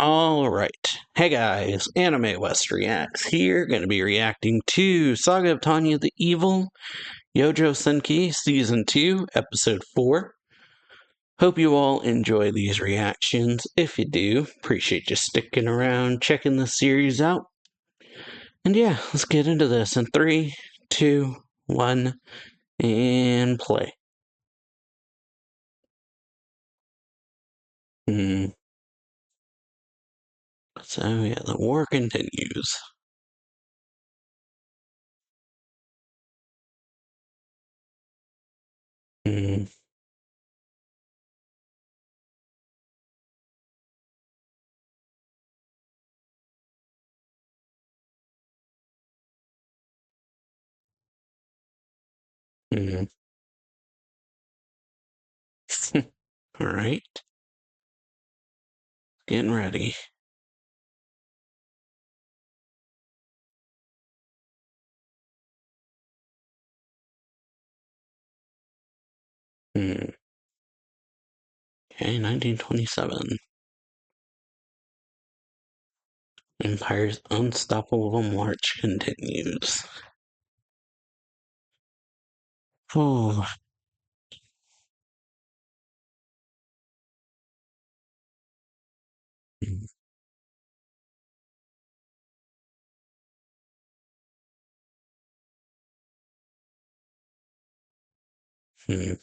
Alright. Hey guys, AnimeWestReacts here, gonna be reacting to Saga of Tanya the Evil, Yojo Senki Season 2, Episode 4. Hope you all enjoy these reactions. If you do, appreciate you sticking around, checking the series out. And yeah, let's get into this in 3, 2, 1, and play. So yeah, the war continues. Hmm. Hmm. Alright, getting ready. Hmm. Okay, 1927. Empire's unstoppable march continues. Oh. Hmm.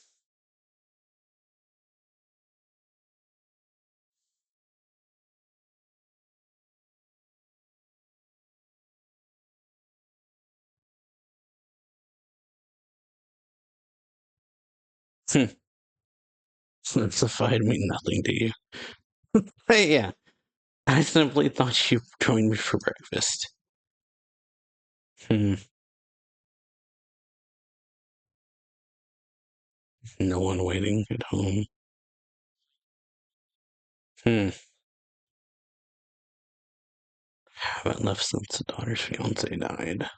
Specified mean nothing to you. Hey, yeah, I simply thought you joined me for breakfast. Hmm. No one waiting at home. Hmm. Haven't left since the daughter's fiance died.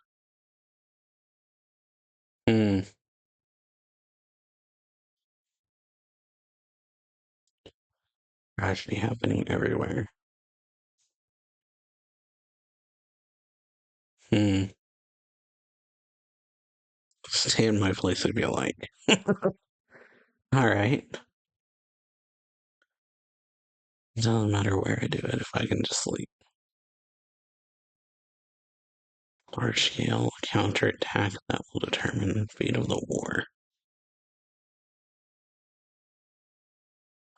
Hmm. Tragedy happening everywhere. Hmm. Stay in my place would be like. Alright. Doesn't matter where I do it if I can just sleep. Large-scale counterattack that will determine the fate of the war.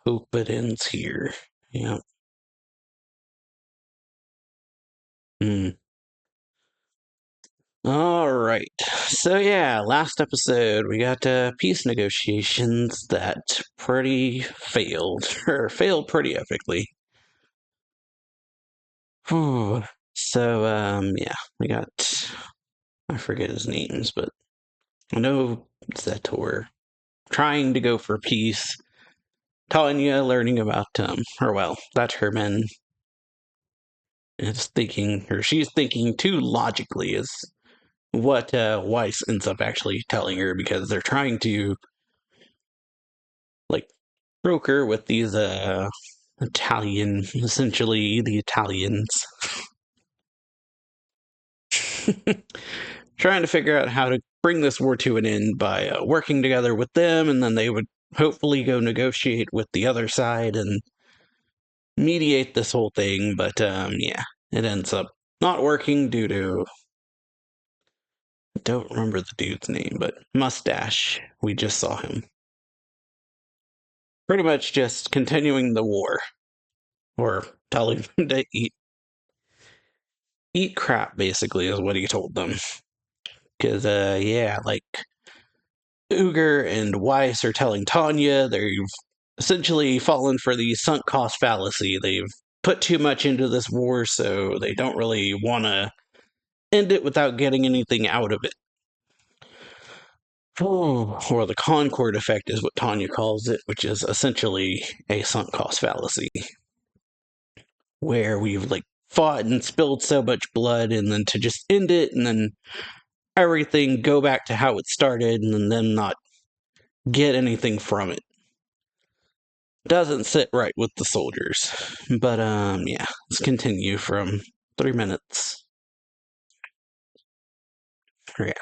Hope it ends here. Yep. Hmm. All right. So yeah, last episode we got peace negotiations that pretty failed, or failed pretty epically. Whew. So yeah, we got, I forget his names, but I know Zetor trying to go for peace. Tanya learning about or well, that her men is thinking, or she's thinking too logically is what Weiss ends up actually telling her, because they're trying to like broker with these essentially the Italians, trying to figure out how to bring this war to an end by working together with them, and then they would hopefully go negotiate with the other side and mediate this whole thing. But yeah, it ends up not working due to, I don't remember the dude's name, but Mustache. We just saw him. Pretty much just continuing the war, or telling them to eat crap, basically, is what he told them. Because, yeah, like, Uger and Weiss are telling Tanya they've essentially fallen for the sunk cost fallacy. They've put too much into this war, so they don't really want to end it without getting anything out of it. Oh, or the Concord effect is what Tanya calls it, which is essentially a sunk cost fallacy, where we've like fought and spilled so much blood, and then to just end it, and then everything go back to how it started, and then them not get anything from it. Doesn't sit right with the soldiers. But, yeah. Let's continue from 3 minutes. Yeah.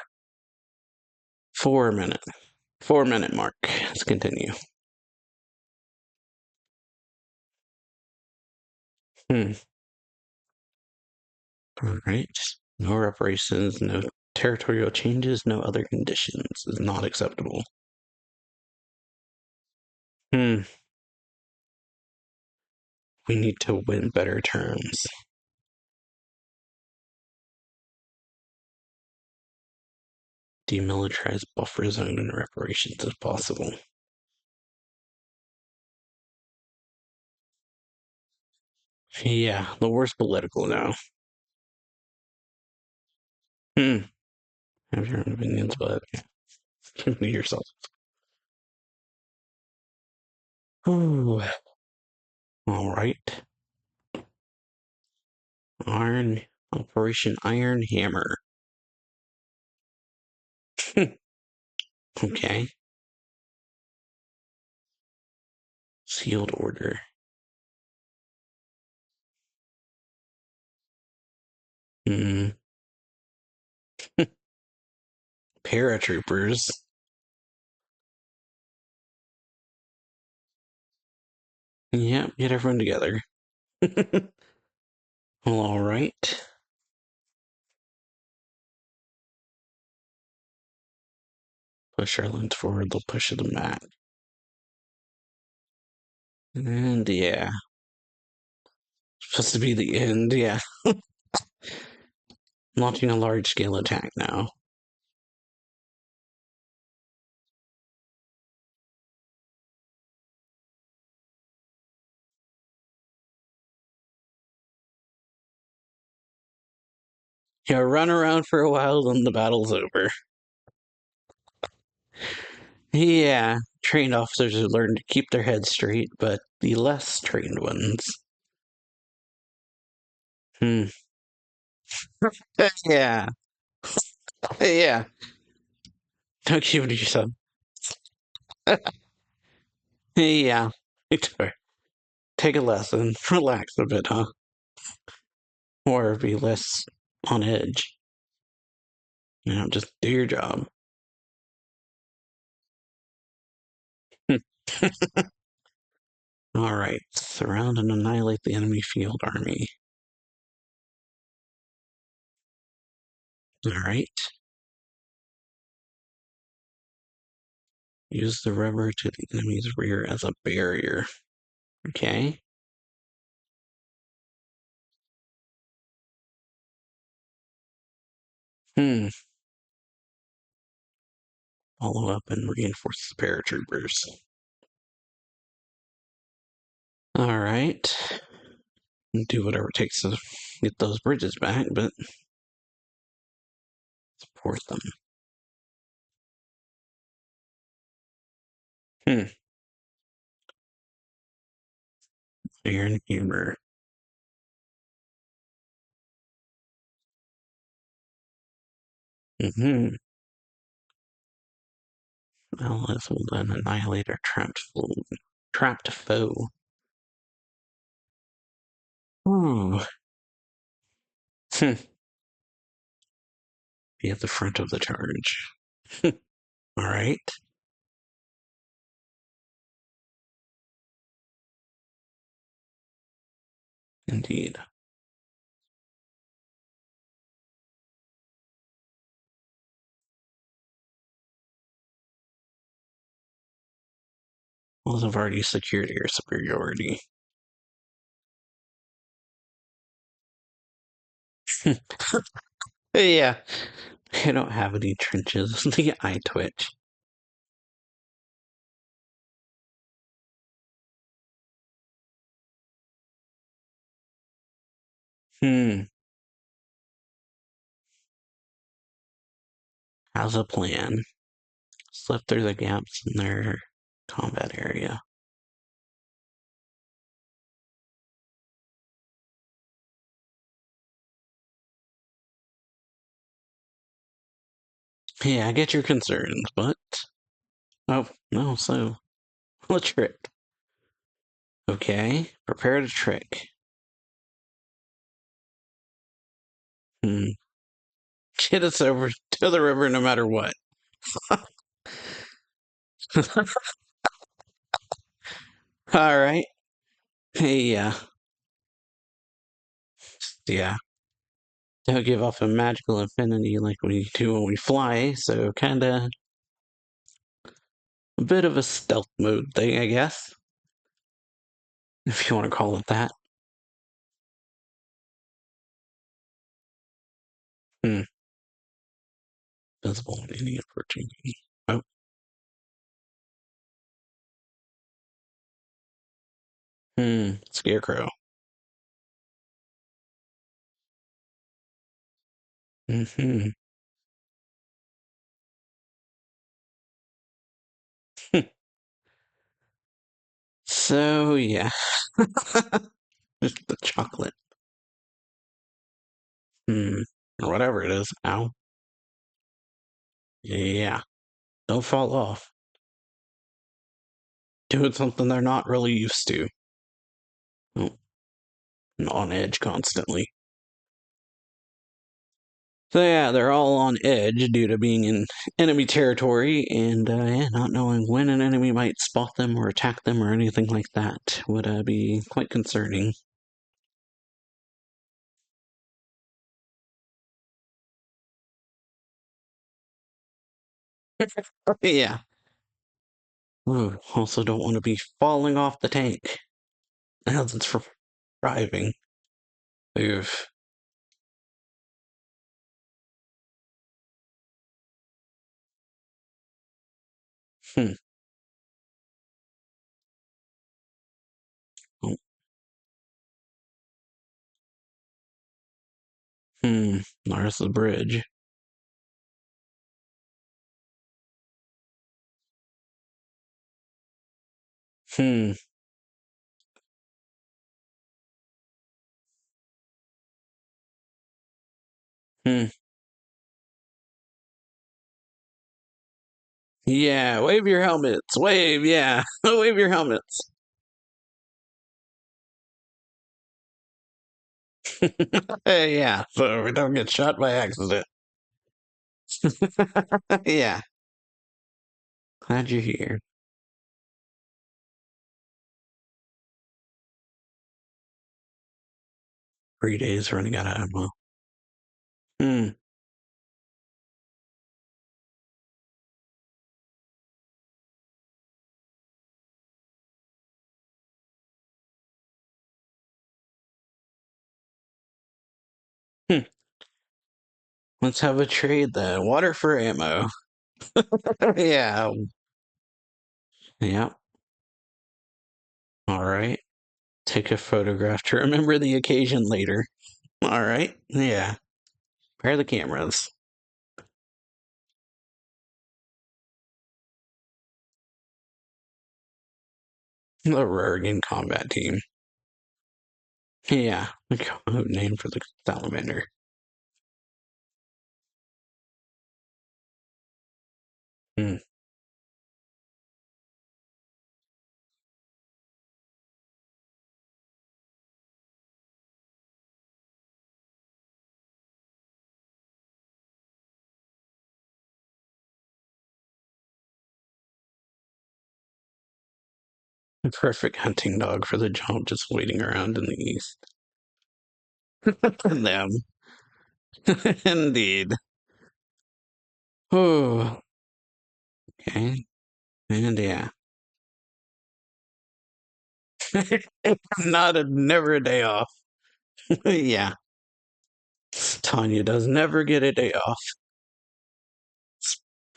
4 minute. 4 minute mark. Let's continue. Alright. No reparations, no territorial changes, no other conditions is not acceptable. We need to win better terms. Demilitarize buffer zone and reparations if possible. Yeah, the worst political now. Have your own opinions, but be yourself. Ooh. All right. Operation Iron Hammer. Okay. Sealed order. Hmm. Paratroopers. Yep, get everyone together. Well, all right. Push our lines forward, they'll push them back. And yeah. Supposed to be the end, yeah. Launching a large scale attack now. Yeah, run around for a while, then the battle's over. Yeah, trained officers have learned to keep their heads straight, but the less trained ones. Hmm. Yeah. Yeah. Don't give it to yourself. Yeah. Take a lesson. Relax a bit, huh? Or be less on edge. Just do your job. All right. Surround and annihilate the enemy field army. All right. Use the river to the enemy's rear as a barrier. Okay. Hmm. Follow up and reinforce the paratroopers. All right. Do whatever it takes to get those bridges back, but support them. Hmm. Iron humor. Mm-hmm. Allies will then annihilate our trapped foe. Ooh. Be at the front of the charge. All right. Indeed. Well, I've already secured air superiority. Yeah. I don't have any trenches. The eye twitch. Hmm. How's a plan? Slip through the gaps in their combat area. Yeah, I get your concerns, but oh no, so a trick. Okay, prepare to trick. Hmm. Get us over to the river no matter what. All right. Hey, yeah. Don't give off a magical affinity like we do when we fly, so kinda a bit of a stealth mode thing, I guess, if you want to call it that. Hmm. Visible in any approaching. Oh. Hmm. Scarecrow. Hmm. So yeah, just the chocolate. Hmm. Or whatever it is. Ow. Yeah. Don't fall off. Doing something they're not really used to. Oh, and on edge constantly. So yeah, they're all on edge due to being in enemy territory and yeah, not knowing when an enemy might spot them or attack them or anything like that would be quite concerning. Yeah. Ooh, also don't want to be falling off the tank as it's for driving. Oof. Hmm. Oh, hmm. There's the bridge. Hmm. Hmm. Yeah, wave your helmets. Wave, yeah. Wave your helmets. Yeah, so we don't get shot by accident. Yeah, glad you're here. 3 days running out of ammo. Hmm. Hmm. Let's have a trade then. Water for ammo. Yeah. Yeah. All right. Take a photograph to remember the occasion later. All right. Yeah. Pair the cameras. The Rurgan combat team. Yeah. The code name for the Salamander. Hmm. The perfect hunting dog for the job, just waiting around in the east. Them. Indeed. Oh, okay. And yeah. Not a never a day off. Yeah. Tanya does never get a day off.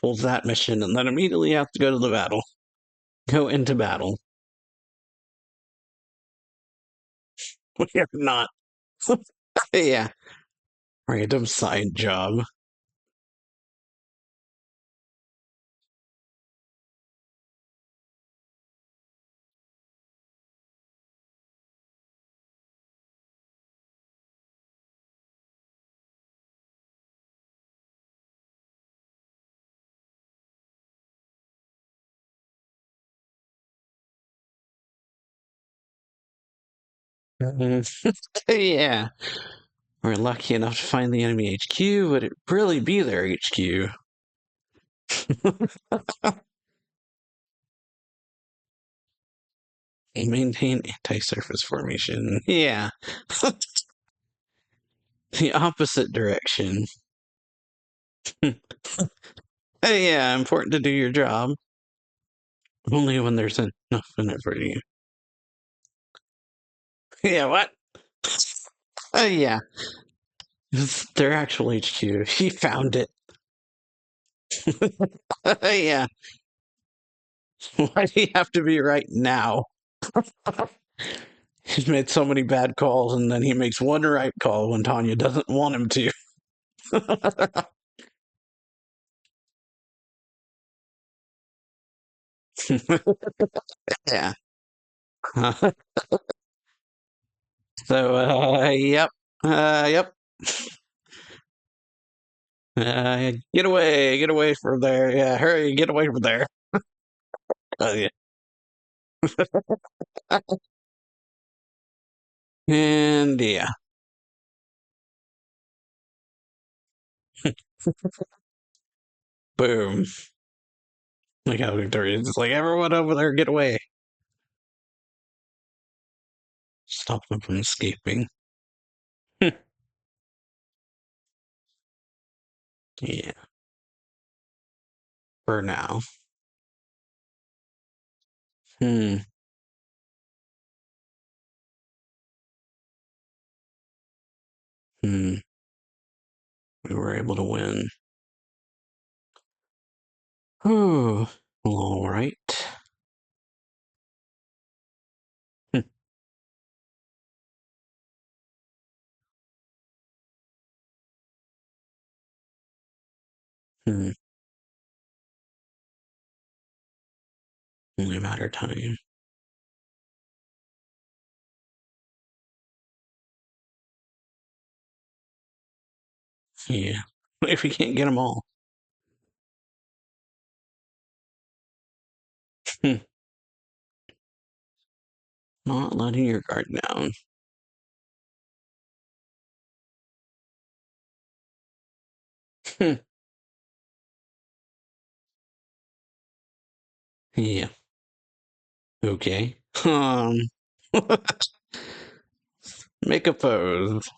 Pulls that mission and then immediately have to go to the battle. Go into battle. We are not. Yeah. Random side job. Yeah. We're lucky enough to find the enemy HQ. Would it really be their HQ? Maintain anti-surface formation. Yeah. The opposite direction. Yeah, important to do your job. Only when there's enough in it for you. Yeah, what? Yeah. It's their actual HQ. He found it. Yeah. Why do you have to be right now? He's made so many bad calls, and then he makes one right call when Tanya doesn't want him to. Yeah. So, yep. Yep. Get away from there. Yeah, hurry, get away from there. Yeah. And yeah, boom. Like how Victoria's just like, everyone over there, get away. Stop them from escaping. Yeah, for now. Hmm. Hmm. We were able to win. Oh, all right. Hmm. Hmm. Only a matter of time. Yeah. If we can't get them all. Hmm. Not letting your guard down. Hmm. Yeah. Okay. Make a pose.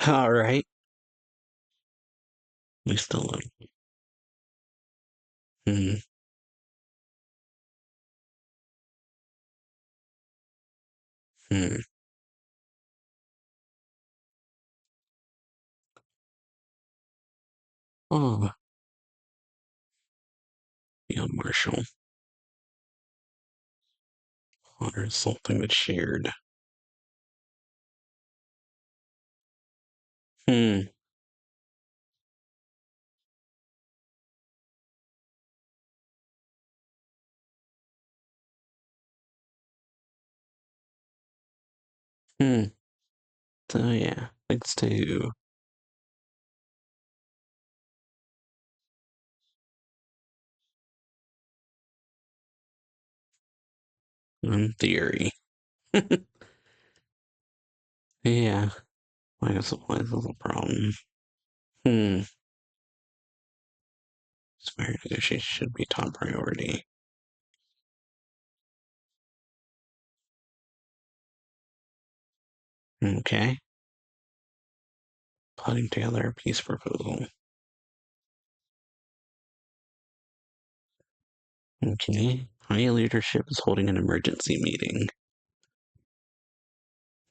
All right. We still don't. Hmm. Hmm. Oh, Field Marshal. Honor is something that's shared. Hmm. Hmm. So yeah, thanks to in theory. Yeah. Minus supplies is a problem. Hmm. Spare negotiation should be top priority. Okay. Putting together a peace proposal. Okay. High leadership is holding an emergency meeting.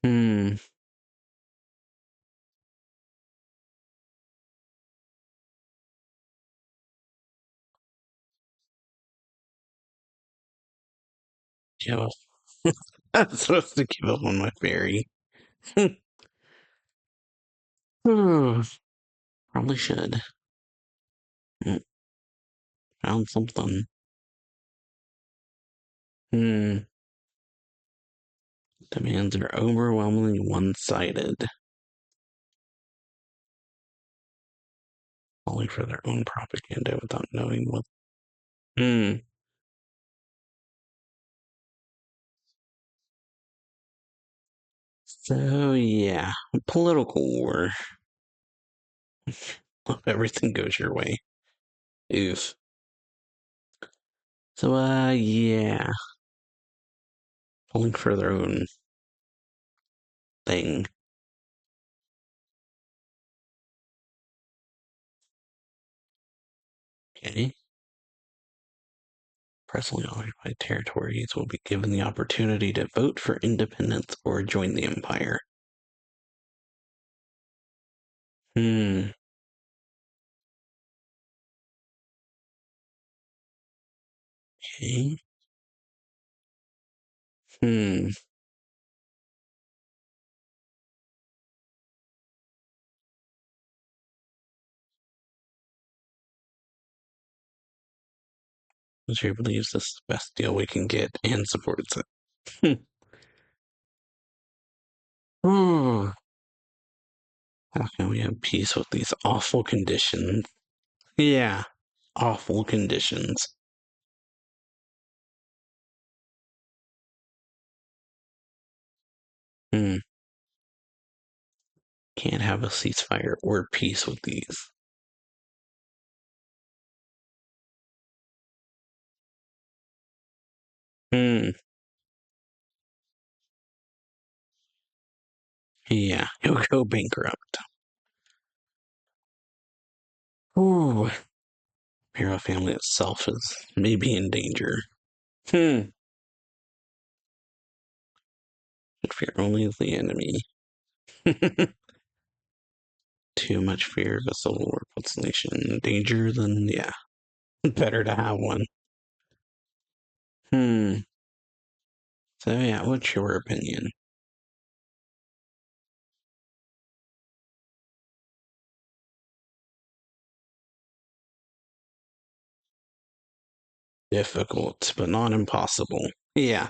Hmm. Yeah. I'm supposed to give up on my fairy. Hmm. Probably should. Hmm. Found something. Hmm. Demands are overwhelmingly one-sided. falling for their own propaganda without knowing what. Hmm. So yeah, political war. Hope everything goes your way. Oof. So yeah, falling for their own thing. Okay. Presently occupied territories will be given the opportunity to vote for independence or join the empire. Hmm. Okay. Hmm. Missouri believes this is the best deal we can get and supports it. Hmm. How can we have peace with these awful conditions? Yeah. Awful conditions. Hmm. Can't have a ceasefire or peace with these. Hmm. Yeah. He'll go bankrupt. Ooh. Hero family itself is maybe in danger. Hmm. If you're only the enemy. Too much fear of a civil war puts the nation in danger, then yeah. Better to have one. Hmm. So yeah, what's your opinion? Difficult, but not impossible. Yeah.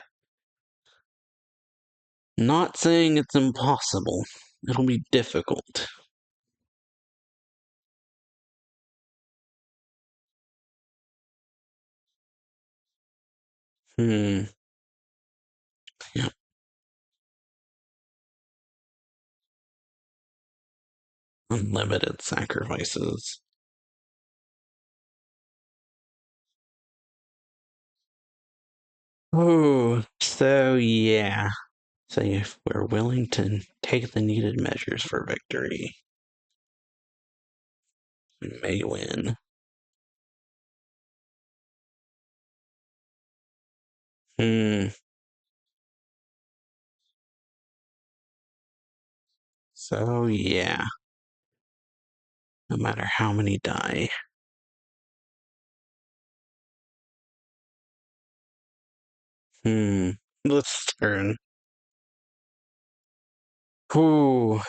Not saying it's impossible. It'll be difficult. Hmm. Yeah. Unlimited sacrifices. Oh, so yeah. So if we're willing to take the needed measures for victory, we may win. Hmm. So yeah. No matter how many die. Hmm. Let's turn. Ooh.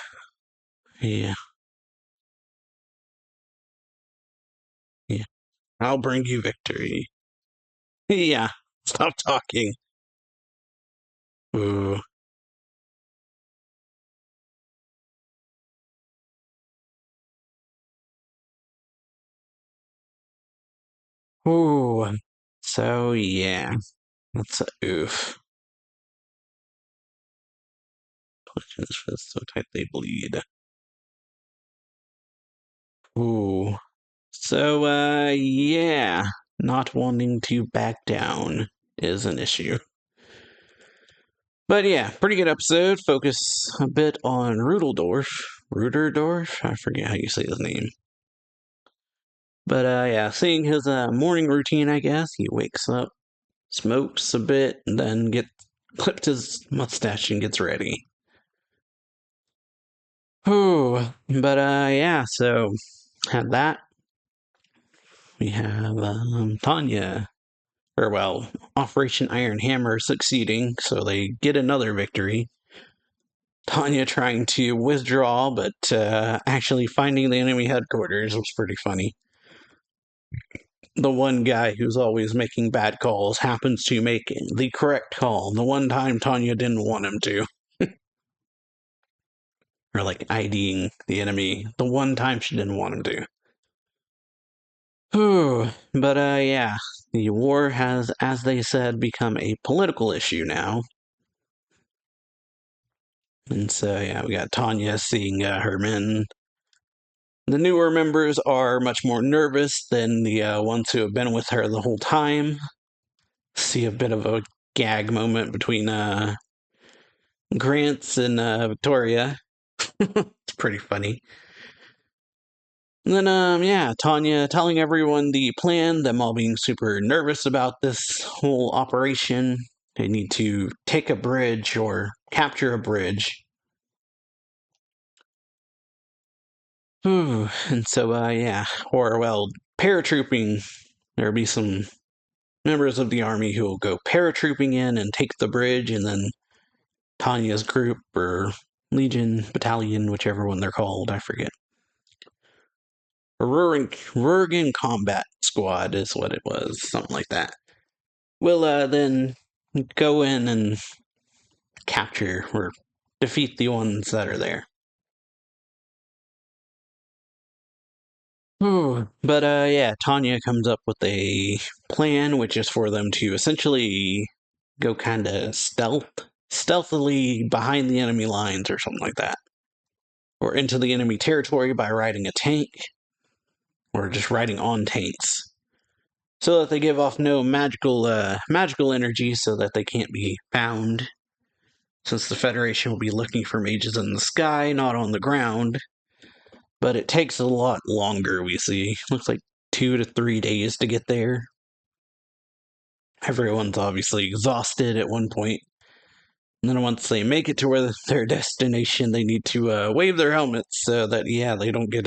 Yeah. Yeah. I'll bring you victory. Yeah. Stop talking. Ooh. Ooh. So yeah. That's a oof. Clenches fists so tight they bleed. Ooh. So yeah. Not wanting to back down is an issue. But yeah, pretty good episode. Focus a bit on Ruderdorf. Ruderdorf? I forget how you say his name. But yeah, seeing his morning routine, I guess. He wakes up, smokes a bit, and then gets clipped his mustache and gets ready. Whew. But yeah, so had that. We have Tanya, or well, Operation Iron Hammer succeeding, so they get another victory. Tanya trying to withdraw, but actually finding the enemy headquarters was pretty funny. The one guy who's always making bad calls happens to make the correct call the one time Tanya didn't want him to. Or like IDing the enemy the one time she didn't want him to. But yeah, the war has, as they said, become a political issue now. And so, yeah, we got Tanya seeing her men. The newer members are much more nervous than the ones who have been with her the whole time. See a bit of a gag moment between Grants and Victoria. It's pretty funny. And then, yeah, Tanya telling everyone the plan, them all being super nervous about this whole operation. They need to take a bridge or capture a bridge. And so, yeah, or, well, paratrooping. There'll be some members of the army who will go paratrooping in and take the bridge, and then Tanya's group, or Legion, Battalion, whichever one they're called, I forget. Rurgan Combat Squad is what it was, something like that. Will then go in and capture or defeat the ones that are there. But yeah, Tanya comes up with a plan, which is for them to essentially go kind of stealthily behind the enemy lines or something like that. Or into the enemy territory by riding a tank, or just riding on tanks. So that they give off no magical energy so that they can't be found. Since the Federation will be looking for mages in the sky, not on the ground. But it takes a lot longer, we see. Looks like 2 to 3 days to get there. Everyone's obviously exhausted at one point. And then once they make it to their destination, they need to wave their helmets so that, yeah, they don't get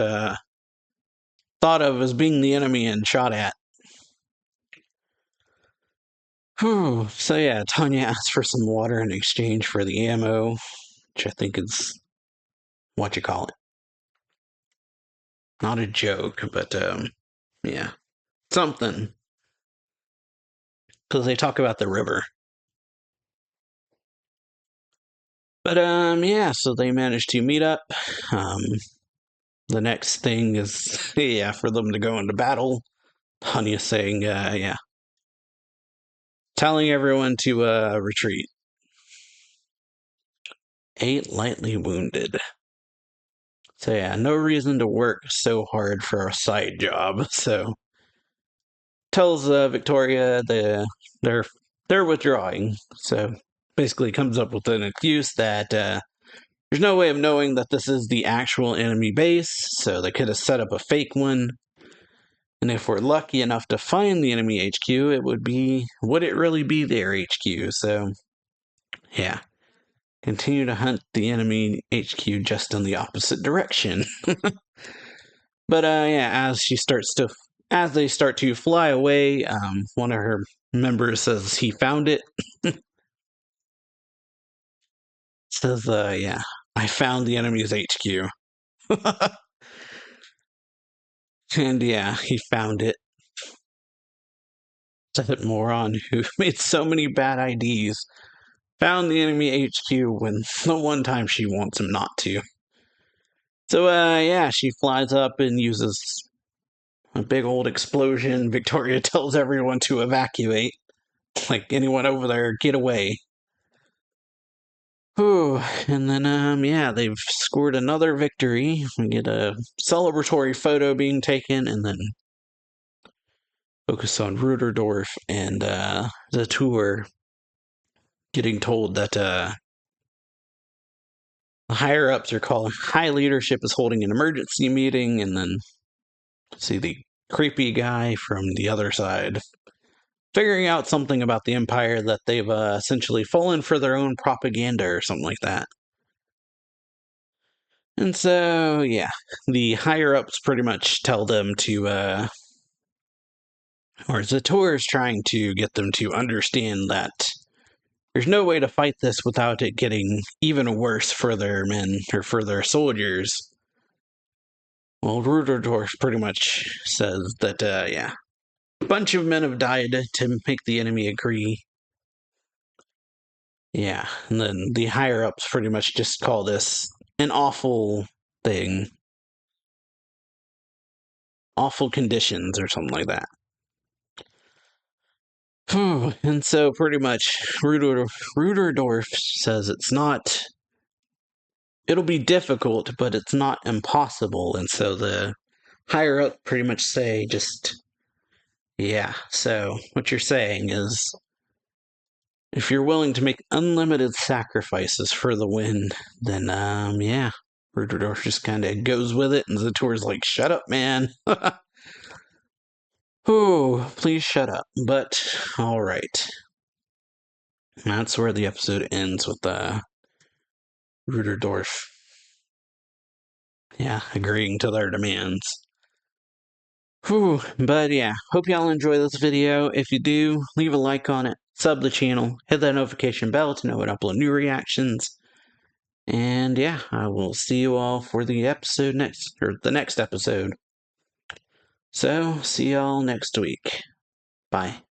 thought of as being the enemy and shot at. So yeah, Tanya asks for some water in exchange for the ammo, which I think is what you call it. Not a joke, but yeah, something. Because they talk about the river. But yeah, so they managed to meet up. The next thing is, yeah, for them to go into battle. Tanya saying, yeah, telling everyone to retreat. 8 lightly wounded. So yeah, no reason to work so hard for a side job. So tells Victoria they're withdrawing. So basically comes up with an excuse that there's no way of knowing that this is the actual enemy base, so they could have set up a fake one. And if we're lucky enough to find the enemy HQ, would it really be their HQ? So yeah. Continue to hunt the enemy HQ just in the opposite direction. But yeah, as they start to fly away, one of her members says he found it. Says, yeah, I found the enemy's HQ. And yeah, he found it. That moron who made so many bad IDs found the enemy HQ when the one time she wants him not to. So yeah, she flies up and uses a big old explosion. Victoria tells everyone to evacuate. Like, anyone over there, get away. Whew. And then, yeah, they've scored another victory. We get a celebratory photo being taken, and then focus on Ruderdorf and the tour getting told that the higher ups are calling, high leadership is holding an emergency meeting, and then see the creepy guy from the other side figuring out something about the Empire, that they've essentially fallen for their own propaganda or something like that. And so, yeah, the higher-ups pretty much tell them to, or Zator is trying to get them to understand that there's no way to fight this without it getting even worse for their men, or for their soldiers. Well, Ruderdorf pretty much says that, yeah, a bunch of men have died to make the enemy agree. Yeah, and then the higher-ups pretty much just call this an awful thing. awful conditions or something like that. And so pretty much Ruderdorf says it's not, it'll be difficult, but it's not impossible. And so the higher up pretty much say just, yeah. So what you're saying is if you're willing to make unlimited sacrifices for the win, then yeah. Ruderdorf just kind of goes with it, and Zator's like, shut up, man. Oh, please shut up. But, alright. That's where the episode ends with Ruderdorf, yeah, agreeing to their demands. Whew, but yeah, hope y'all enjoy this video. If you do, leave a like on it, sub the channel, hit that notification bell to know when I upload new reactions. And yeah, I will see you all for the next episode. So, see y'all next week. Bye.